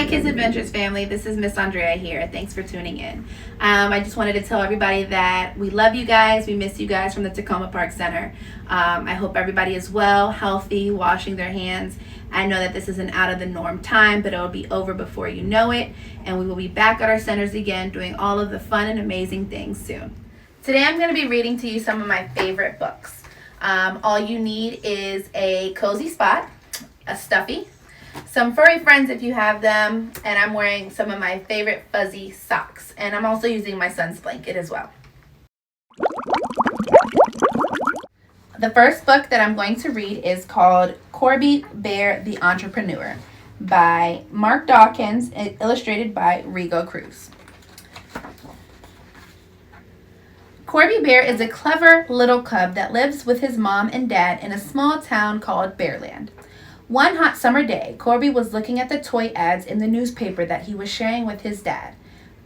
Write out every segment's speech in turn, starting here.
Kids Adventures family. This is Miss Andrea here. Thanks for tuning in. I just wanted to tell everybody that we love you guys. We miss you guys from the Tacoma Park Center. I hope everybody is well, healthy, washing their hands. I know that this is an out of the norm time, but it will be over before you know it. And we will be back at our centers again doing all of the fun and amazing things soon. Today I'm going to be reading to you some of my favorite books. All you need is a cozy spot, a stuffy, some furry friends if you have them, and I'm wearing some of my favorite fuzzy socks. And I'm also using my son's blanket as well. The first book that I'm going to read is called Corby Bear the Entrepreneur by Mark Dawkins, illustrated by Rigo Cruz. Corby Bear is a clever little cub that lives with his mom and dad in a small town called Bearland. One hot summer day, Corby was looking at the toy ads in the newspaper that he was sharing with his dad.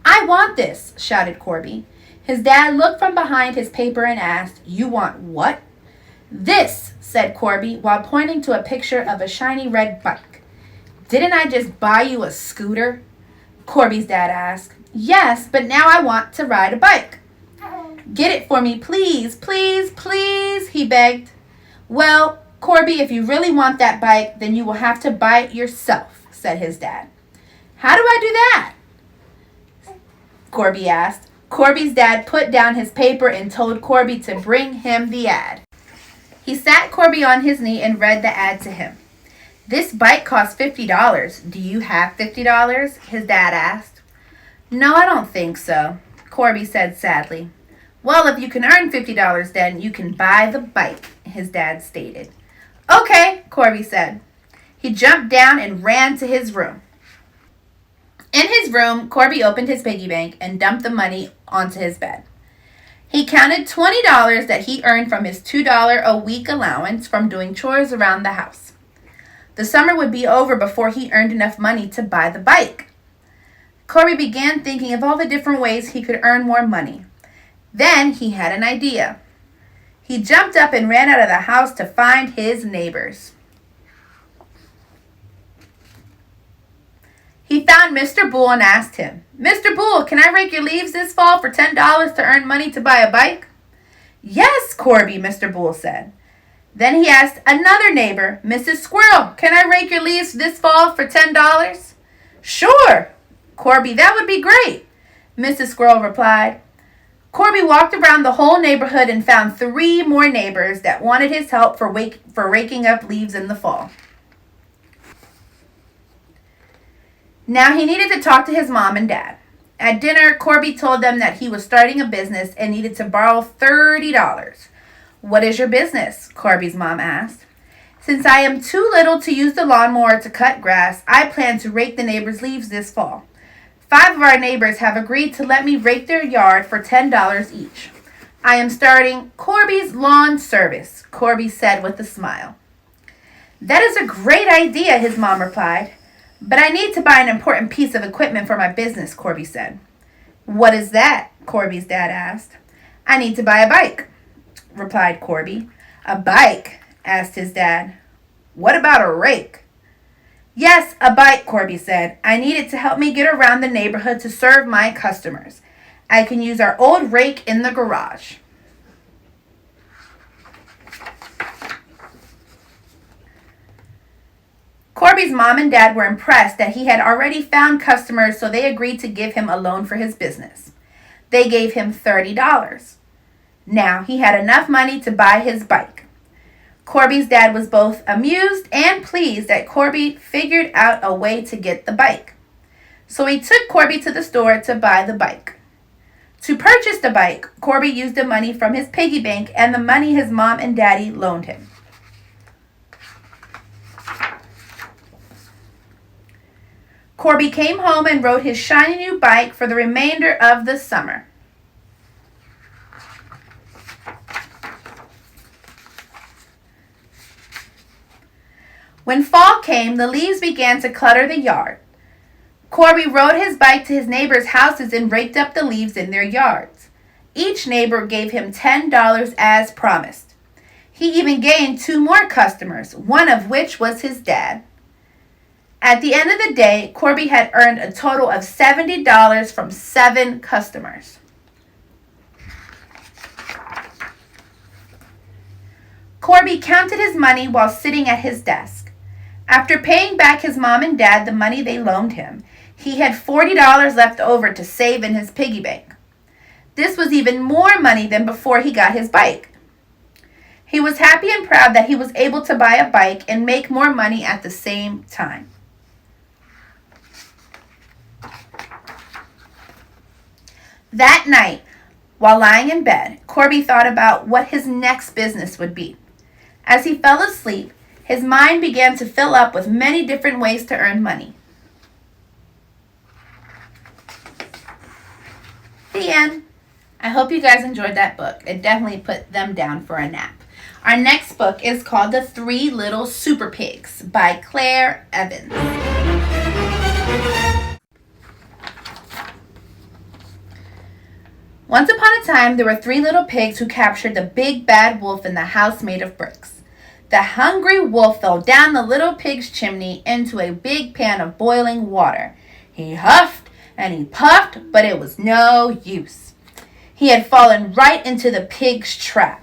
"I want this," shouted Corby. His dad looked from behind his paper and asked, "You want what?" "This," said Corby while pointing to a picture of a shiny red bike. "Didn't I just buy you a scooter?" Corby's dad asked. "Yes, but now I want to ride a bike." "Get it for me, please, please, please," he begged. "Well, Corby, if you really want that bike, then you will have to buy it yourself," said his dad. "How do I do that?" Corby asked. Corby's dad put down his paper and told Corby to bring him the ad. He sat Corby on his knee and read the ad to him. "This bike costs $50. Do you have $50? His dad asked. "No, I don't think so," Corby said sadly. "Well, if you can earn $50, then you can buy the bike," his dad stated. "Okay," Corby said. He jumped down and ran to his room. In his room, Corby opened his piggy bank and dumped the money onto his bed. He counted $20 that he earned from his $2 a week allowance from doing chores around the house. The summer would be over before he earned enough money to buy the bike. Corby began thinking of all the different ways he could earn more money. Then he had an idea. He jumped up and ran out of the house to find his neighbors. He found Mr. Bull and asked him, "Mr. Bull, can I rake your leaves this fall for $10 to earn money to buy a bike?" "Yes, Corby," Mr. Bull said. Then he asked another neighbor, "Mrs. Squirrel, can I rake your leaves this fall for $10? "Sure, Corby, that would be great," Mrs. Squirrel replied. Corby walked around the whole neighborhood and found 3 more neighbors that wanted his help for raking up leaves in the fall. Now he needed to talk to his mom and dad. At dinner, Corby told them that he was starting a business and needed to borrow $30. "What is your business?" Corby's mom asked. "Since I am too little to use the lawnmower to cut grass, I plan to rake the neighbors' leaves this fall. 5 of our neighbors have agreed to let me rake their yard for $10 each. I am starting Corby's Lawn Service," Corby said with a smile. "That is a great idea," his mom replied. "But I need to buy an important piece of equipment for my business," Corby said. "What is that?" Corby's dad asked. "I need to buy a bike," replied Corby. "A bike?" asked his dad. "What about a rake?" "Yes, a bike," Corby said. "I need it to help me get around the neighborhood to serve my customers. I can use our old rake in the garage." Corby's mom and dad were impressed that he had already found customers, so they agreed to give him a loan for his business. They gave him $30. Now he had enough money to buy his bike. Corby's dad was both amused and pleased that Corby figured out a way to get the bike. So he took Corby to the store to buy the bike. To purchase the bike, Corby used the money from his piggy bank and the money his mom and daddy loaned him. Corby came home and rode his shiny new bike for the remainder of the summer. When fall came, the leaves began to clutter the yard. Corby rode his bike to his neighbors' houses and raked up the leaves in their yards. Each neighbor gave him $10 as promised. He even gained 2 more customers, one of which was his dad. At the end of the day, Corby had earned a total of $70 from 7 customers. Corby counted his money while sitting at his desk. After paying back his mom and dad the money they loaned him, he had $40 left over to save in his piggy bank. This was even more money than before he got his bike. He was happy and proud that he was able to buy a bike and make more money at the same time. That night, while lying in bed, Corby thought about what his next business would be. As he fell asleep, his mind began to fill up with many different ways to earn money. The end. I hope you guys enjoyed that book. It definitely put them down for a nap. Our next book is called The 3 Little Super Pigs by Claire Evans. Once upon a time, there were 3 little pigs who captured the big bad wolf in the house made of bricks. The hungry wolf fell down the little pig's chimney into a big pan of boiling water. He huffed and he puffed, but it was no use. He had fallen right into the pig's trap.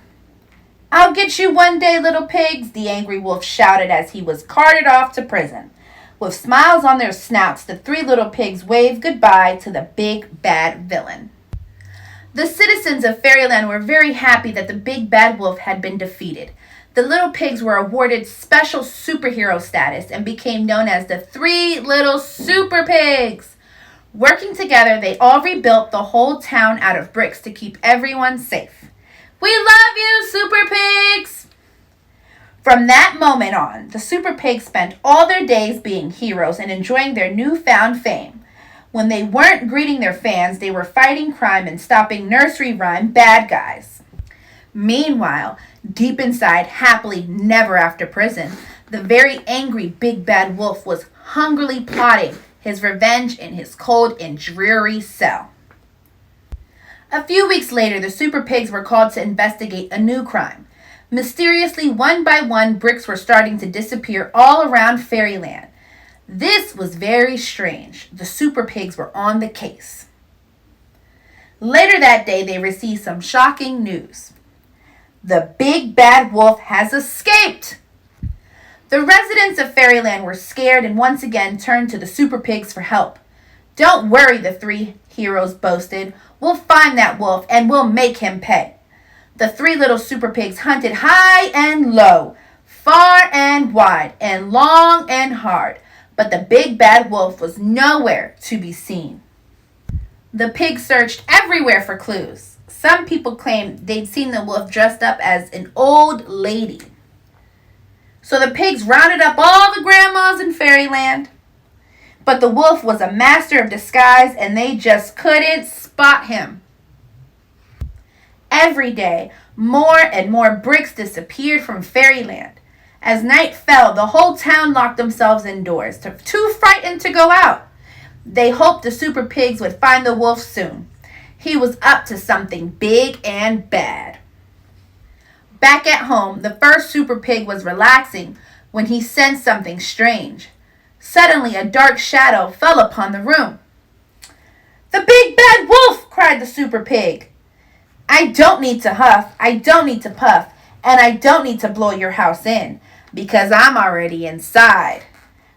"I'll get you one day, little pigs," the angry wolf shouted as he was carted off to prison. With smiles on their snouts, the 3 little pigs waved goodbye to the big bad villain. The citizens of Fairyland were very happy that the big bad wolf had been defeated. The little pigs were awarded special superhero status and became known as the 3 Little Super Pigs. Working together, they all rebuilt the whole town out of bricks to keep everyone safe. "We love you, Super Pigs!" From that moment on, the Super Pigs spent all their days being heroes and enjoying their newfound fame. When they weren't greeting their fans, they were fighting crime and stopping nursery rhyme bad guys. Meanwhile, deep inside, happily never after prison, the very angry big bad wolf was hungrily plotting his revenge in his cold and dreary cell. A few weeks later, the Super Pigs were called to investigate a new crime. Mysteriously, one by one, bricks were starting to disappear all around Fairyland. This was very strange. The Super Pigs were on the case. Later that day, they received some shocking news. The big bad wolf has escaped! The residents of Fairyland were scared and once again turned to the Super Pigs for help. "Don't worry," the 3 heroes boasted. "We'll find that wolf and we'll make him pay." The 3 little Super Pigs hunted high and low, far and wide, and long and hard, but the big bad wolf was nowhere to be seen. The pigs searched everywhere for clues. Some people claimed they'd seen the wolf dressed up as an old lady. So the pigs rounded up all the grandmas in Fairyland. But the wolf was a master of disguise and they just couldn't spot him. Every day, more and more bricks disappeared from Fairyland. As night fell, the whole town locked themselves indoors, too frightened to go out. They hoped the Super Pigs would find the wolf soon. He was up to something big and bad. Back at home, the first Super Pig was relaxing when he sensed something strange. Suddenly, a dark shadow fell upon the room. "The big bad wolf!" cried the Super Pig. "I don't need to huff, I don't need to puff, and I don't need to blow your house in, because I'm already inside,"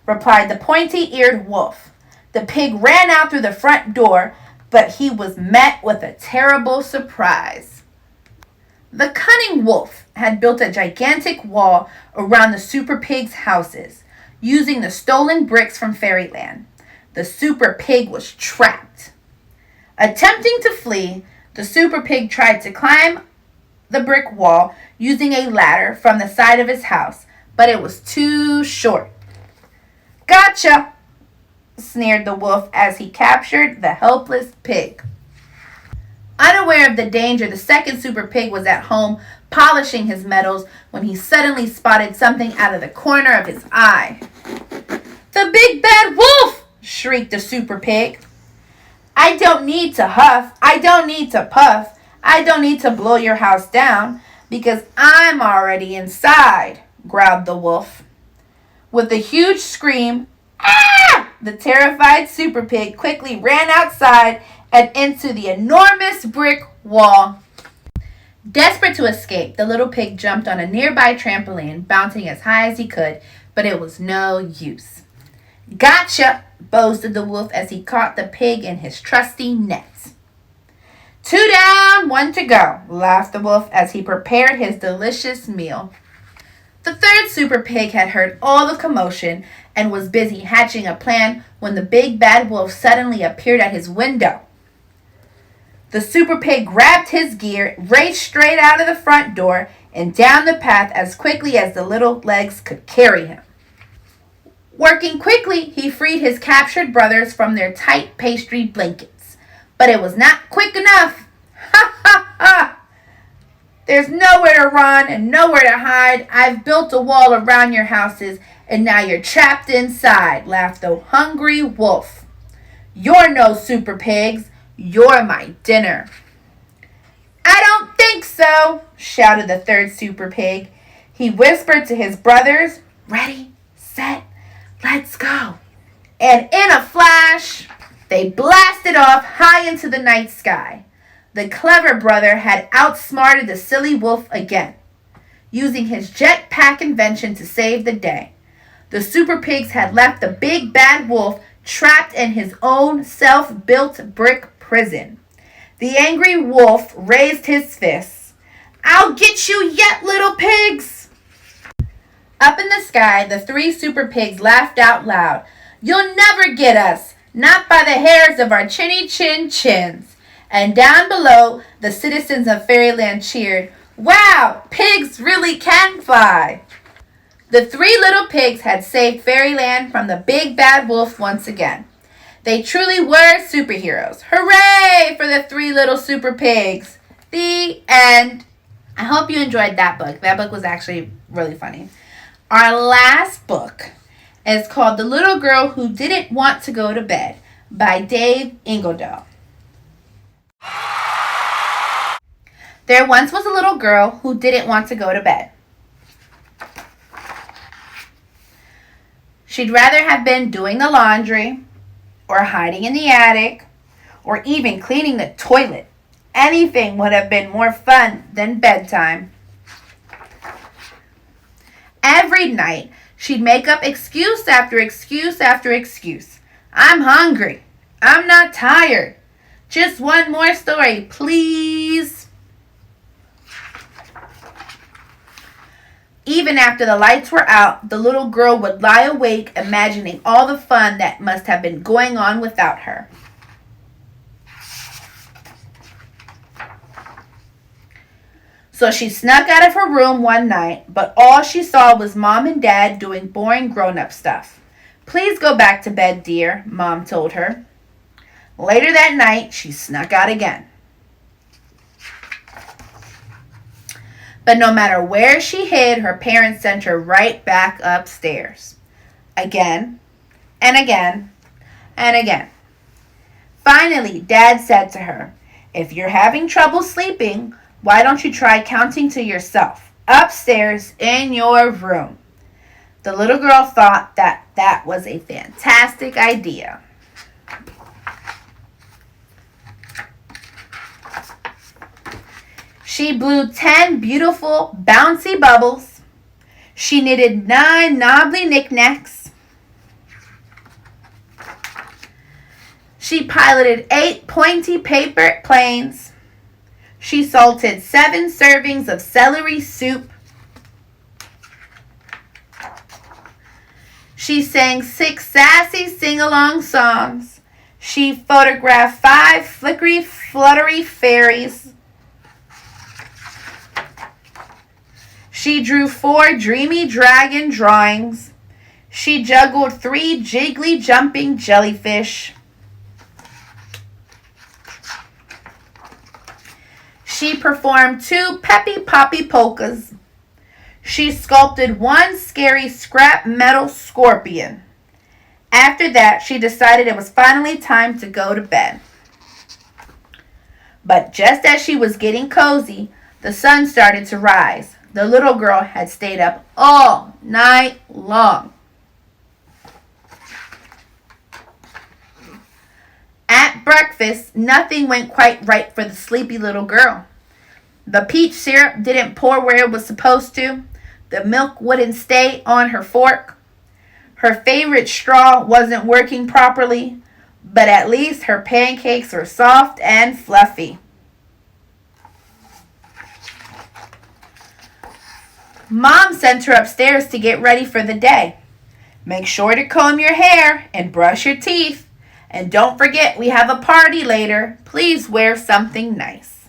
replied the pointy-eared wolf. The pig ran out through the front door, but he was met with a terrible surprise. The cunning wolf had built a gigantic wall around the Super Pig's houses, using the stolen bricks from Fairyland. The Super Pig was trapped. Attempting to flee, the Super Pig tried to climb the brick wall using a ladder from the side of his house, but it was too short. "Gotcha!" sneered the wolf as he captured the helpless pig. Unaware of the danger, the second Super Pig was at home polishing his metals when he suddenly spotted something out of the corner of his eye. "The big bad wolf!" shrieked the Super Pig. "I don't need to huff, I don't need to puff, I don't need to blow your house down, because I'm already inside," growled the wolf. With a huge scream, "Ah!" The terrified Super Pig quickly ran outside and into the enormous brick wall. Desperate to escape, the little pig jumped on a nearby trampoline, bouncing as high as he could, but it was no use. Gotcha, boasted the wolf as he caught the pig in his trusty nets. 2 down, 1 to go, laughed the wolf as he prepared his delicious meal. The third Super Pig had heard all the commotion and was busy hatching a plan when the big bad wolf suddenly appeared at his window. The Super Pig grabbed his gear, raced straight out of the front door, and down the path as quickly as the little legs could carry him. Working quickly, he freed his captured brothers from their tight pastry blankets. But it was not quick enough. Ha ha ha! There's nowhere to run and nowhere to hide. I've built a wall around your houses, and now you're trapped inside, laughed the hungry wolf. You're no Super Pigs. You're my dinner. I don't think so, shouted the third Super Pig. He whispered to his brothers, ready, set, let's go. And in a flash, they blasted off high into the night sky. The clever brother had outsmarted the silly wolf again, using his jetpack invention to save the day. The Super Pigs had left the big bad wolf trapped in his own self-built brick prison. The angry wolf raised his fists. I'll get you yet, little pigs! Up in the sky, the 3 Super Pigs laughed out loud. You'll never get us, not by the hairs of our chinny chin chins. And down below, the citizens of Fairyland cheered, wow, pigs really can fly! The 3 little pigs had saved Fairyland from the big bad wolf once again. They truly were superheroes. Hooray for the 3 little Super Pigs. The end. I hope you enjoyed that book. That book was actually really funny. Our last book is called The Little Girl Who Didn't Want to Go to Bed by Dave Ingledale. There once was a little girl who didn't want to go to bed. She'd rather have been doing the laundry, or hiding in the attic, or even cleaning the toilet. Anything would have been more fun than bedtime. Every night, she'd make up excuse after excuse after excuse. I'm hungry. I'm not tired. Just one more story, please. Even after the lights were out, the little girl would lie awake imagining all the fun that must have been going on without her. So she snuck out of her room one night, but all she saw was Mom and Dad doing boring grown-up stuff. Please go back to bed, dear, Mom told her. Later that night, she snuck out again. But no matter where she hid, her parents sent her right back upstairs. Again, and again, and again. Finally, Dad said to her, if you're having trouble sleeping, why don't you try counting to yourself, upstairs in your room? The little girl thought that was a fantastic idea. She blew 10 beautiful, bouncy bubbles. She knitted 9 knobbly knickknacks. She piloted 8 pointy paper planes. She salted 7 servings of celery soup. She sang 6 sassy sing-along songs. She photographed 5 flickery, fluttery fairies. She drew 4 dreamy dragon drawings. She juggled 3 jiggly jumping jellyfish. She performed 2 peppy poppy polkas. She sculpted 1 scary scrap metal scorpion. After that, she decided it was finally time to go to bed. But just as she was getting cozy, the sun started to rise. The little girl had stayed up all night long. At breakfast, nothing went quite right for the sleepy little girl. The peach syrup didn't pour where it was supposed to. The milk wouldn't stay on her fork. Her favorite straw wasn't working properly, but at least her pancakes were soft and fluffy. Mom sent her upstairs to get ready for the day. Make sure to comb your hair and brush your teeth. And don't forget we have a party later. Please wear something nice.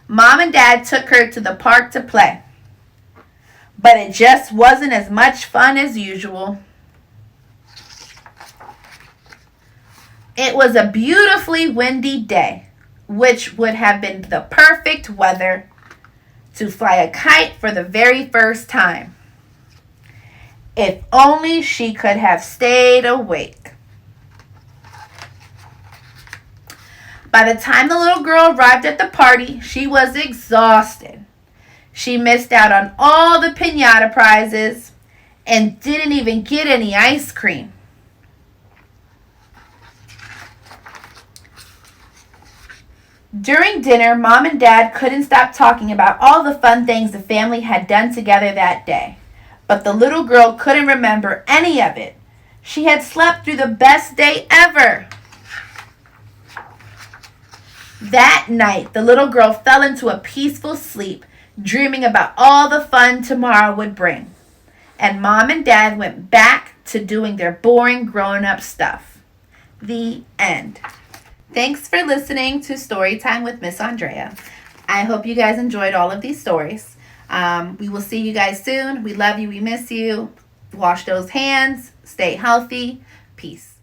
Mom and Dad took her to the park to play. But it just wasn't as much fun as usual. It was a beautifully windy day, which would have been the perfect weather to fly a kite for the very first time. If only she could have stayed awake. By the time the little girl arrived at the party, she was exhausted. She missed out on all the piñata prizes and didn't even get any ice cream. During dinner, Mom and Dad couldn't stop talking about all the fun things the family had done together that day. But the little girl couldn't remember any of it. She had slept through the best day ever. That night, the little girl fell into a peaceful sleep, dreaming about all the fun tomorrow would bring. And Mom and Dad went back to doing their boring grown-up stuff. The end. Thanks for listening to Storytime with Miss Andrea. I hope you guys enjoyed all of these stories. We will see you guys soon. We love you. We miss you. Wash those hands. Stay healthy. Peace.